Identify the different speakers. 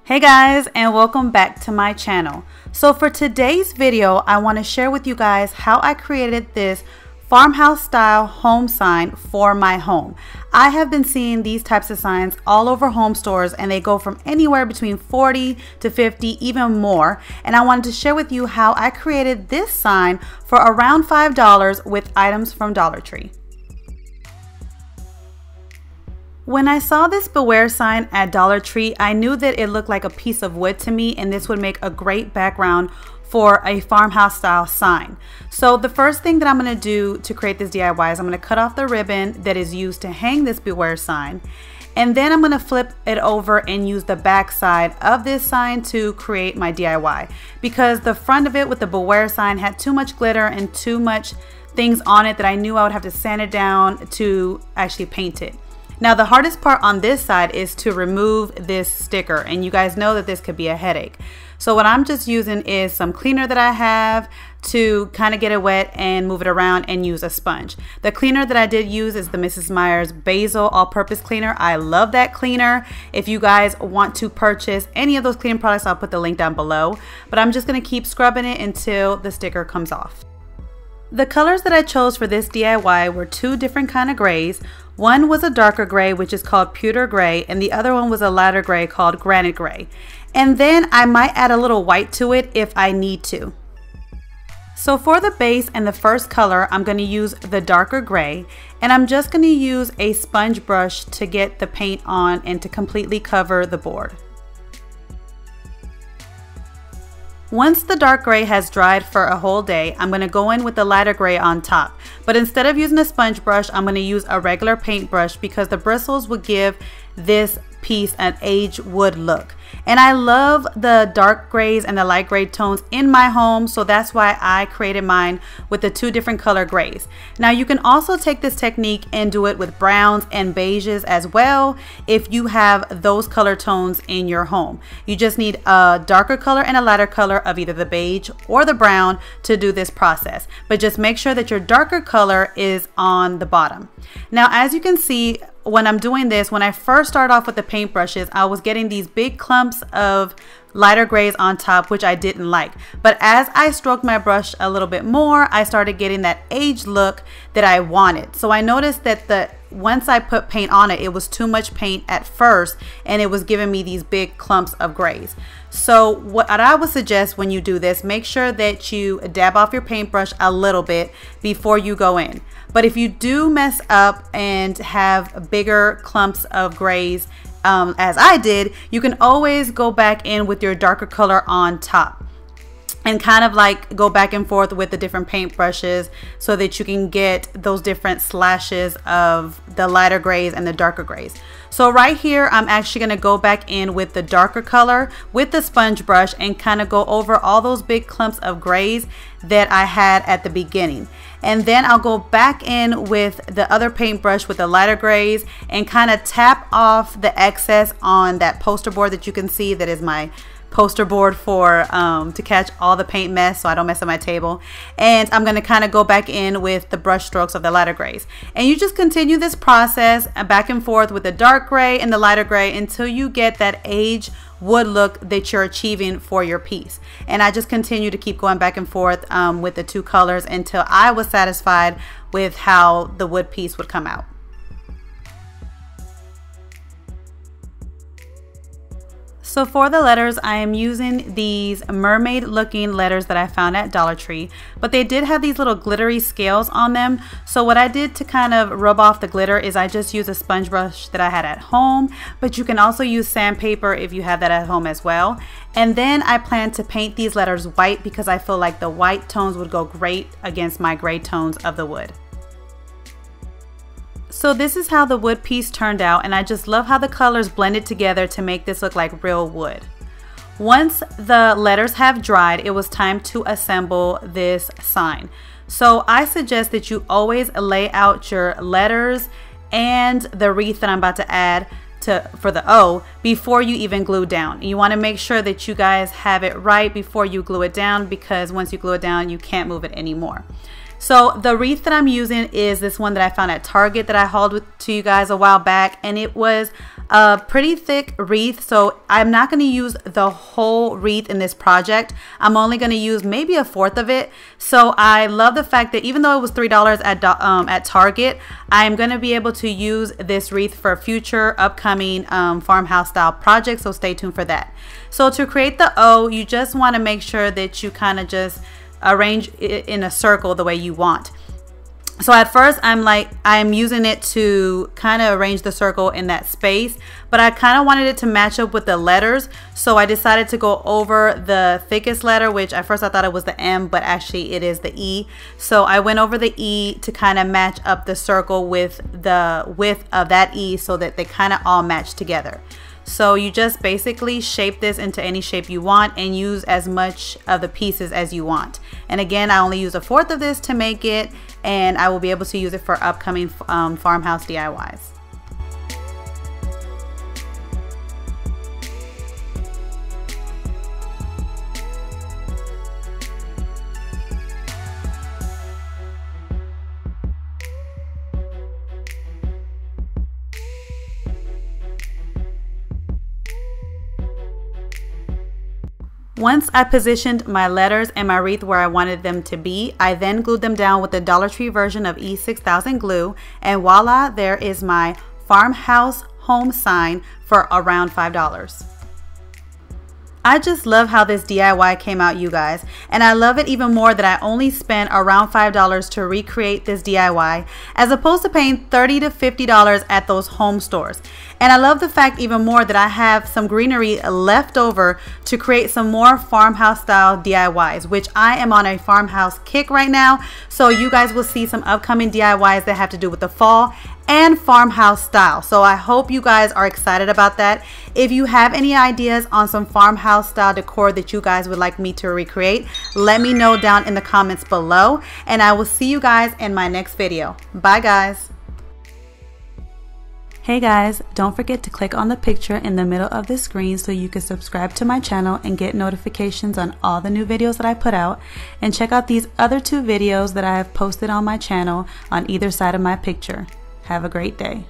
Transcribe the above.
Speaker 1: Hey guys, and welcome back to my channel. So for today's video, I want to share with you guys how I created this farmhouse style home sign for my home. I have been seeing these types of signs all over home stores, and they go from anywhere between 40 to 50, even more. And I wanted to share with you how I created this sign for around $5 with items from Dollar Tree. When I saw this beware sign at Dollar Tree, I knew that it looked like a piece of wood to me, and this would make a great background for a farmhouse style sign. So the first thing that I'm going to do to create this DIY is I'm going to cut off the ribbon that is used to hang this beware sign, and then I'm going to flip it over and use the back side of this sign to create my DIY, because the front of it with the beware sign had too much glitter and too much things on it that I knew I would have to sand it down to actually paint it. Now the hardest part on this side is to remove this sticker, and you guys know that this could be a headache. So what I'm just using is some cleaner that I have to kind of get it wet and move it around, and use a sponge. The cleaner that I did use is the Mrs. Meyer's Basil all-purpose cleaner. I love that cleaner. If you guys want to purchase any of those cleaning products, I'll put the link down below. But I'm just going to keep scrubbing it until the sticker comes off. The colors that I chose for this DIY were two different kind of grays. One was a darker gray, which is called pewter gray, and the other one was a lighter gray called granite gray. And then I might add a little white to it if I need to. So for the base and the first color, I'm going to use the darker gray, and I'm just going to use a sponge brush to get the paint on and to completely cover the board. Once the dark gray has dried for a whole day, I'm going to go in with the lighter gray on top. But instead of using a sponge brush, I'm going to use a regular paintbrush, because the bristles would give this piece an aged wood look. And I love the dark grays and the light gray tones in my home, so that's why I created mine with the two different color grays. Now you can also take this technique and do it with browns and beiges as well if you have those color tones in your home. You just need a darker color and a lighter color of either the beige or the brown to do this process, but just make sure that your darker color is on the bottom. Now as you can see, when I'm doing this, when I first started off with the paintbrushes, I was getting these big clumps of lighter grays on top, which I didn't like. But as I stroked my brush a little bit more, I started getting that aged look that I wanted. So I noticed that once I put paint on it, it was too much paint at first, and it was giving me these big clumps of grays. So what I would suggest when you do this, make sure that you dab off your paintbrush a little bit before you go in. But if you do mess up and have bigger clumps of grays, as I did, you can always go back in with your darker color on top and kind of like go back and forth with the different paint brushes so that you can get those different slashes of the lighter grays and the darker grays. So right here, I'm actually going to go back in with the darker color with the sponge brush and kind of go over all those big clumps of grays that I had at the beginning. And then I'll go back in with the other paintbrush with the lighter grays and kind of tap off the excess on that poster board that you can see. That is my poster board for to catch all the paint mess so I don't mess up my table. And I'm going to kind of go back in with the brush strokes of the lighter grays, and you just continue this process back and forth with the dark gray and the lighter gray until you get that aged wood look that you're achieving for your piece. And I just continue to keep going back and forth with the two colors until I was satisfied with how the wood piece would come out. So for the letters, I am using these mermaid looking letters that I found at Dollar Tree, but they did have these little glittery scales on them. So what I did to kind of rub off the glitter is I just used a sponge brush that I had at home, but you can also use sandpaper if you have that at home as well. And then I plan to paint these letters white, because I feel like the white tones would go great against my gray tones of the wood. So this is how the wood piece turned out, and I just love how the colors blended together to make this look like real wood. Once the letters have dried, it was time to assemble this sign. So I suggest that you always lay out your letters and the wreath that I'm about to add for the O before you even glue down. You want to make sure that you guys have it right before you glue it down, because once you glue it down, you can't move it anymore. So the wreath that I'm using is this one that I found at Target that I hauled to you guys a while back, and it was a pretty thick wreath. So I'm not going to use the whole wreath in this project. I'm only going to use maybe a fourth of it. So I love the fact that even though it was $3 at Target, I'm going to be able to use this wreath for future upcoming farmhouse style projects. So stay tuned for that. So to create the O, you just want to make sure that you kind of just arrange it in a circle the way you want. So at first I'm using it to kind of arrange the circle in that space, but I kind of wanted it to match up with the letters. So I decided to go over the thickest letter, which at first I thought it was the M, but actually it is the E. So I went over the E to kind of match up the circle with the width of that E so that they kind of all match together. So you just basically shape this into any shape you want and use as much of the pieces as you want. And again, I only use a fourth of this to make it, and I will be able to use it for upcoming farmhouse DIYs. Once I positioned my letters and my wreath where I wanted them to be, I then glued them down with the Dollar Tree version of E6000 glue, and voila, there is my farmhouse home sign for around $5. I just love how this DIY came out, you guys, and I love it even more that I only spent around $5 to recreate this DIY as opposed to paying $30 to $50 at those home stores. And I love the fact even more that I have some greenery left over to create some more farmhouse style DIYs, which I am on a farmhouse kick right now. So you guys will see some upcoming DIYs that have to do with the fall and farmhouse style. So I hope you guys are excited about that. If you have any ideas on some farmhouse style decor that you guys would like me to recreate, let me know down in the comments below, and I will see you guys in my next video. Bye guys. Hey guys, don't forget to click on the picture in the middle of the screen so you can subscribe to my channel and get notifications on all the new videos that I put out, and check out these other 2 videos that I have posted on my channel on either side of my picture. Have a great day.